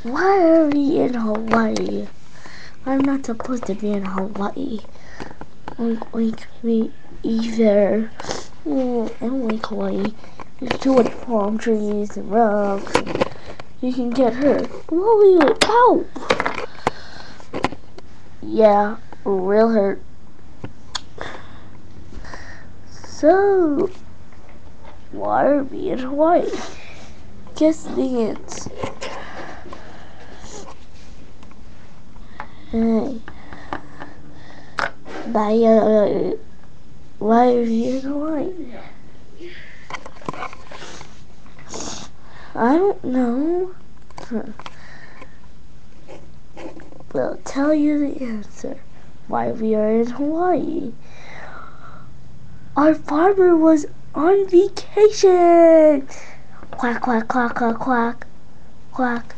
Why are we in Hawaii? I'm not supposed to be in Hawaii. Like me either. I don't like Hawaii. There's too much palm trees and rocks. And you can get hurt. Whoa, ow! Yeah, real hurt. So, why are we in Hawaii? Guess the answer. Hey. Why are we in Hawaii? I don't know. We'll tell you the answer. Why we are in Hawaii. Our farmer was on vacation. Quack, quack, quack, quack, quack, quack.